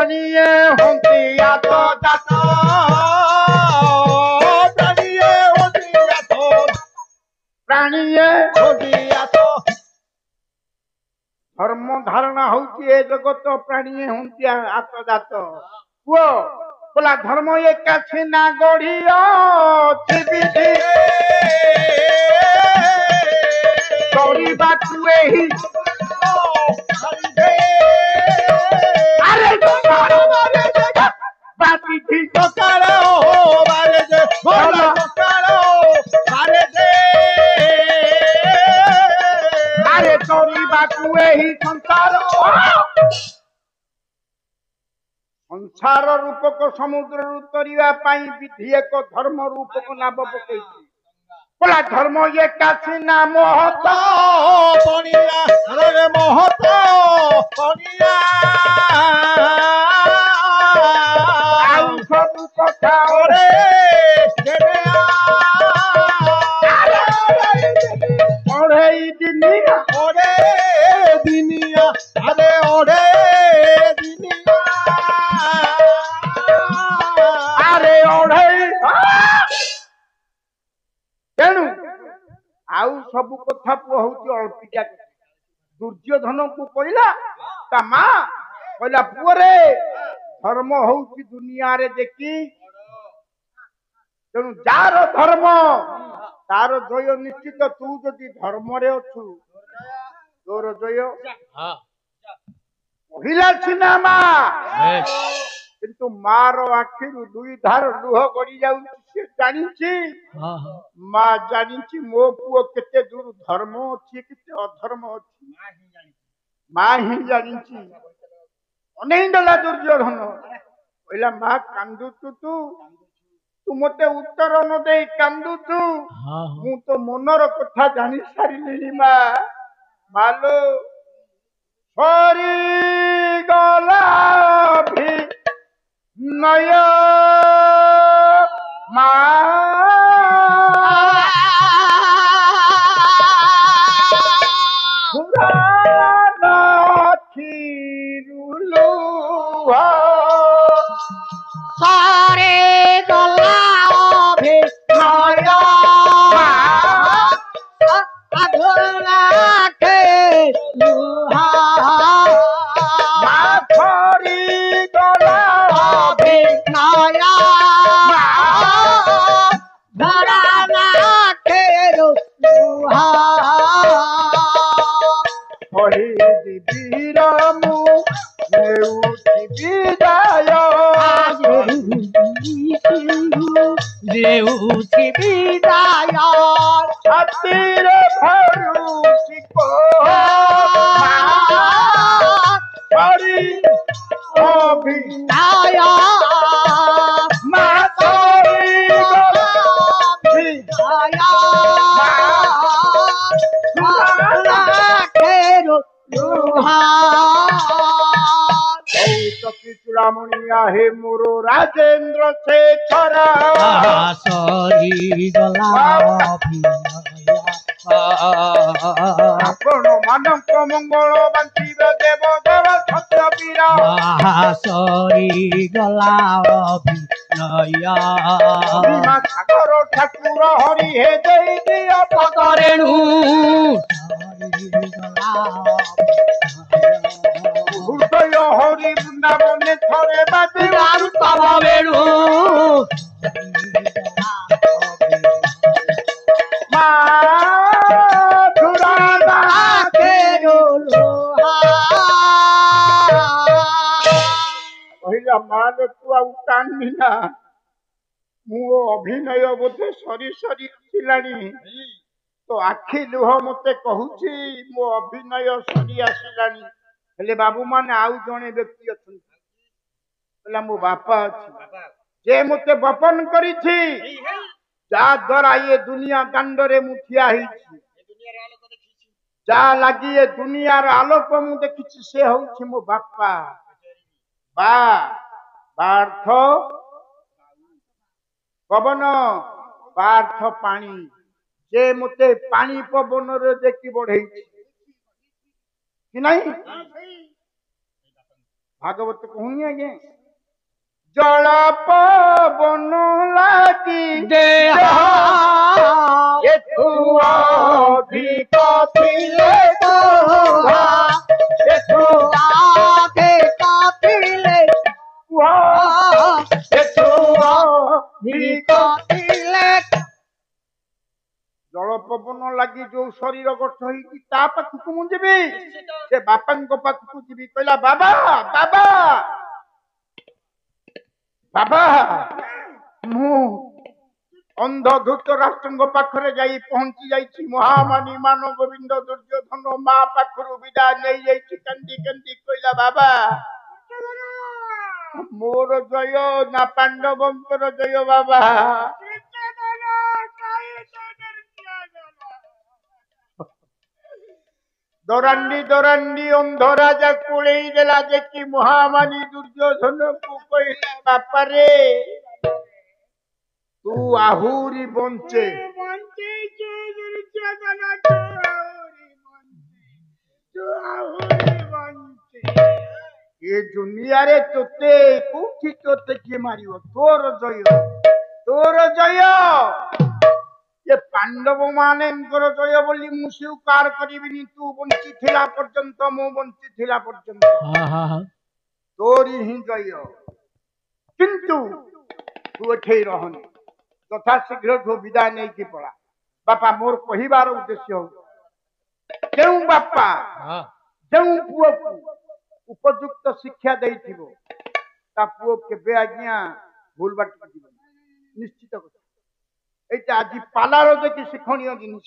প্রাণীয়ে হন্তিয়া তো জাত প্রাণীয়ে হন্তিয়া তো প্রাণীয়ে হন্তিয়া তো ধর্ম ধারণা হଉଛି ଏ ଜଗତ ପ୍ରାଣୀଏ ହନ୍ତିଆ ଆତଜାତ ପୁଅ ବୋଲା ଧର୍ମ ଏକାଛି ନା ଗଢ଼ିଅଛି ବିଧି କରିବାକୁ ଏହି ଆରେ ବାତିଥି ସକାଳ ବାରେ ଯେ ଭଲ ସକାଳ ବାରେ ଯେ ଆରେ କରିବାକୁ ଏହି ସଂସାର ରୂପକ ସମୁଦ୍ରରୁ ତରିବା ପାଇଁ ବିଧି ଏକ ଧର୍ମ ରୂପକ ନାମ ପକେଇଛି ବୋଲା ଧର୍ମ ଏକାଛି ନା ମହତ ପଣିଆ ମହତ ପଣିଆ ଆଉ ସବୁ କଥା ଅଢ଼େଇ ଦିନିଆ ଆରେ ଆରେ ଅଢ଼େଇ ତେଣୁ ଆଉ ସବୁ କଥା ପୁଅ ହଉଛି ଅଳ୍ପିକା ଦୁର୍ଯ୍ୟୋଧନକୁ କହିଲା ତା ମା କହିଲା ପୁଅରେ ଧର୍ମ ହଉଛି ଦୁନିଆରେ ଦେଖି ତେଣୁ ଯାହାର ଧର୍ମ ତାର ଜୟ ନିଶ୍ଚିତ ତୁ ଯଦି ଧର୍ମରେ ଅଛୁ ତୋର ଜୟ କହିଲା ସିନା ମା କିନ୍ତୁ ମାର ଆଖିରୁ ଦୁଇ ଧାର ଲୁହ ଗଡ଼ି ଯାଉଛି ସେ ଜାଣିଛି ମା ଜାଣିଛି ମୋ ପୁଅ କେତେ ଦୂର ଧର୍ମ ଅଛି କେତେ ଅଧର୍ମ ଅଛି ମା ହିଁ ଜାଣିଛି ଅନେଇ ଦେଲା ଦୁର୍ଯ୍ୟୋଧନ କହିଲା ମା କାନ୍ଦୁଛୁ ତୁ ମତେ ଉତ୍ତର ନ ଦେଇ କାନ୍ଦୁଛୁ ମୁଁ ତ ମନର କଥା ଜାଣି ସାରିଲିଣି ମା ମାଲୋ ସରିଗଲା ନୟ ମା সারে গলা অভিনয় আধুনাকে লুহা মাথরি গলা অভিনয় ধরানাকে লুহা হরি বীর মু নেউছি বিদায় দেউছি বিদায় ছাতিরে ভরুছি হরি অভিনয় মাথরি গলা চূড়ামণি আহে মোর রাজেন্দ্র সে ছড়া সরি গলা ଆପଣ ମାନଙ୍କ ମଙ୍ଗଳ ବାଞ୍ଚିବେ ଦେବ ଦେବ ସତ୍ୟ ପୀରା ସରି ଗଲା ଅଭିନୟ ସାଗର ଠାକୁର ହରି ହେ ଦେଇ ଦିଅ ପଦରେଣୁ ହୃଦୟ ହରି ବୃନ୍ଦାବନେ ଥରେ ବାଜିବାରୁ ତବ ବେଣୁ କହିଲା ମାଲ ତୁ ଆଉ ଟାଣିବି ନା ମୁଁ ଅଭିନୟ ବୋଧେ ସରି ସରି ଆସିଲାଣି ତ ଆଖି ଲୁହ ମତେ କହୁଛି ମୋ ଅଭିନୟ ସରି ଆସିଲାଣି ହେଲେ ବାବୁ ମାନେ ଆଉ ଜଣେ ବ୍ୟକ୍ତି ଅଛନ୍ତି କହିଲା ମୋ ବାପା ଅଛି ଯେ ମତେ ବପନ କରିଛି ଯାହା ଦ୍ୱାରା ଏ ଦୁନିଆ ଦାଣ୍ଡରେ ମୁଁ ଠିଆ ହେଇଛି ଯାହା ଲାଗି ଏ ଦୁନିଆର ଆଲୋକ ମୁଁ ଦେଖିଛି ସେ ହଉଛି ମୋ ବାପା ବାର୍ଥ ପବନ ବାର୍ଥ ପାଣି ସେ ମତେ ପାଣି ପବନରେ ଦେଖି ବଢେଇଛି କି ନାହିଁ भागवत कहूँ आगे जल पवन लागी देहा एथु अधिक ଥିଲେ तोहा एथु आगे कापिले एथु अधिक कापिले जल पवन लगी जो शरीर गठ होई ता पाखକୁ ମୁଁ ଯିବି ସେ ବାପାଙ୍କ ପାଖକୁ ଯିବି କହିଲା ବାବା ବାବା ବାବା ମୁଁ ଅନ୍ଧ ଧୂତରାଷ୍ଟ୍ରଙ୍କ ପାଖରେ ଯାଇ ପହଞ୍ଚି ଯାଇଛି ମହାମାନି ମାନ ଗୋବିନ୍ଦ ଦୁର୍ଯ୍ୟୋଧନ ମା ପାଖରୁ ବିଦାୟ ନେଇଯାଇଛି କାନ୍ଦି କାନ୍ଦି କହିଲା ବାବା ମୋର ଜୟ ନା ପାଣ୍ଡବଙ୍କର ଜୟ ବାବା ଦରାଣ୍ଡି ଦରାଣ୍ଡି ଅନ୍ଧ ରାଜା କୋଳେଇ ଦେଲା ଦେଖି ମହାମାନି ଦୁର୍ଯ୍ୟୋଧନକୁ କହିଲା ବାପାରେ ତୁ ଆହୁରି ବଞ୍ଚେ ଏ ଦୁନିଆରେ ତୋତେ କୋଉଠି ତୋତେ କିଏ ମାରିବ ତୋର ଜୟ ये पांडव मानेंकर जय बोली मु स्वीकार करिबिनी तू बंचिथिला पर्यंत मु बंचिथिला पर्यंत तोरी ही जय किंतु तू एठे रहनी तथा शीघ्र जो विदाय नहीं की पड़ा बापा मोर कहिबार उद्देश्य हो केउ बापा जेउ पुओ को उपयुक्त शिक्षा देइथिबो ता पुओ केबे आज्ञा भूल बाट निश्चित কথা এইটা আজি পালার দেখি শিক্ষণীয় জিনিস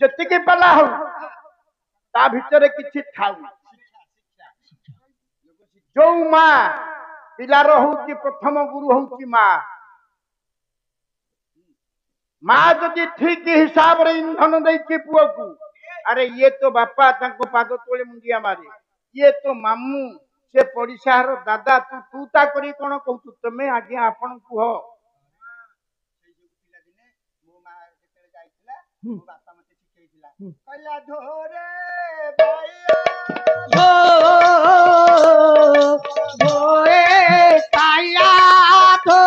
যেତିকি পালা হও তা ভিতরে কিছু থাউ ଯୋଉ ମା ପିଲାର ହଉଛି ପ୍ରଥମ ଗୁରୁ ହଉଛି ମା ଯଦି ଠିକ ହିସାବରେ ଇନ୍ଧନ ଦେଇଛି ପୁଅକୁ ଆରେ ଇଏ ତ ବାପା ତାଙ୍କ ପାଦ ତଳେ ମୁଣ୍ଡିଆ ମାରେ ଇଏ ତ ମାମୁଁ ସେ ପଡିଶାର ଦାଦା ତୁ ତା କରି କଣ କହୁଛୁ ତମେ ଆଜ୍ଞା ଆପଣ କୁହ बापा मते शिखेइथिला कहला धोरे धोरे काया धो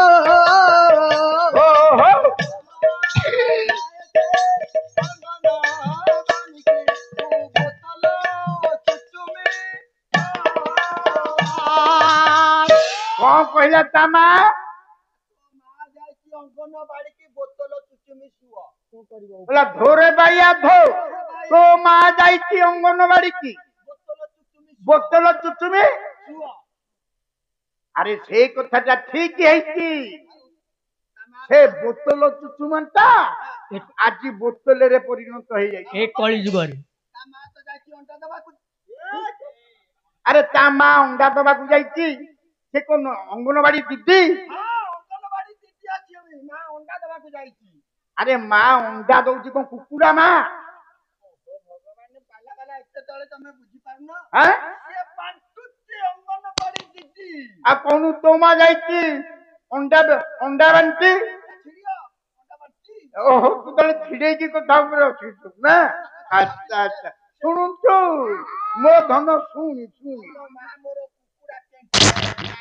कौन कहला तामा अंगनवाड़ी की बोतल चुचुमी सुआ बोला धोरे बाइया धो तो माँ जाइची अंगनवाड़ी की बोतल चुचुमी अरे से कथाटा ठीक है से बोतल चुचुमंता आज बोतल रे परिणत हो जाई एक कली जुग रे अरे ता माँ अंडा दबा को जाइची से कोन अंगनवाड़ी दीदी अरे माँ अंडा दौची कौन कुकुड़ा माँ भगवान पाला पाला इतने तले तमे बुझी पारनो हैं ये पांचुती अंगनवाड़ी दीदी आ कौन तो माँ जाइची अंडा बनती छिड़ियो अंडा बनती ओहो तू तले छिड़े की कथा ऊपर अछि तू ना अच्छा अच्छा सुनुन तो मो धन सुन मां मोर कुकुड़ा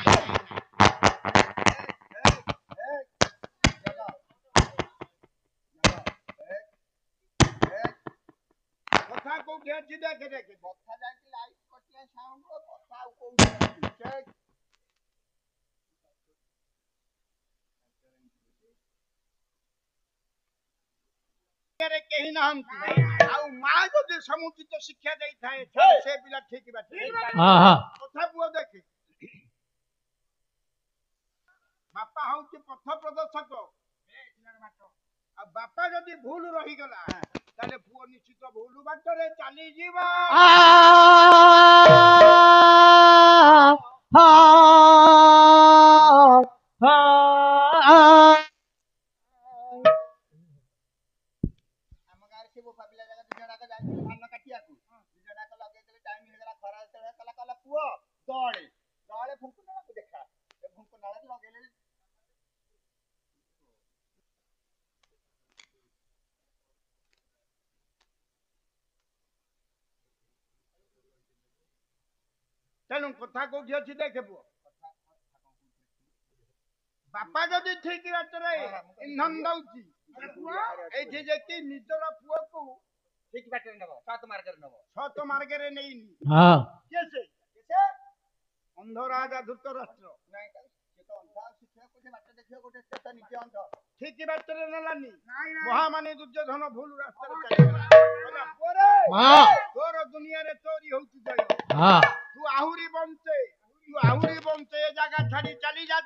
कथा को घेची देखे कथा जाकी लाइट कटिया साउंड को कथा को केही नाहंती आउ मां जदि समुचित शिक्षा देई थाए से पिला ठीक बाटे कथा बुआ देखे बापा हଉଛି पथ प्रदर्शक आ बापा जदि भूल रही गला ताले पुओ निश्चित भूल बाटरे चली जीवा वो फाबिला जगह दुजणा का जाई धान काटिया को दुजणा का लगे देले टाइम हे गला खरा से कला कला पुओ दळे दळे फुंकुना को देखा ए फुंकुना लगेले ତେଣୁ କଥା କୋଉଠି ଅଛି ଦେଖେ ପୁଅ ବାପା ଯଦି ଠିକ ବାଟରେ ଇନ୍ଧନ ଦଉଛି ଏଇଠି ଯେକି ନିଜର ପୁଅକୁ ଠିକ ବାଟରେ ନବ ସତ ମାର୍ଗରେ ନବ ସତ ମାର୍ଗରେ ନେଇନି ହଁ କିଏ ସେ ସେ ଅନ୍ଧ ରାଜା ଧୃତରାଷ୍ଟ୍ର ନାଇଁ ସେ ତ ଅନ୍ଧ ଶିଖିବ କୋଉଠି ବାଟ ଦେଖିବ ଗୋଟେ ସେ ତ ନିଜେ ଅନ୍ଧ ଠିକ ବାଟରେ ନେଲାନି ମହାମାନି ଦୁର୍ଯ୍ୟୋଧନ ଭୁଲ ରାସ୍ତାରେ ଚାଲିଗଲା ପୁଅରେ ତୋର ଦୁନିଆରେ ଚୋରି ହଉଛି ଜୟ ତୁ ଆହୁରି ବଞ୍ଚେ ଏ ଜାଗା ଛାଡି ଚାଲି ଯା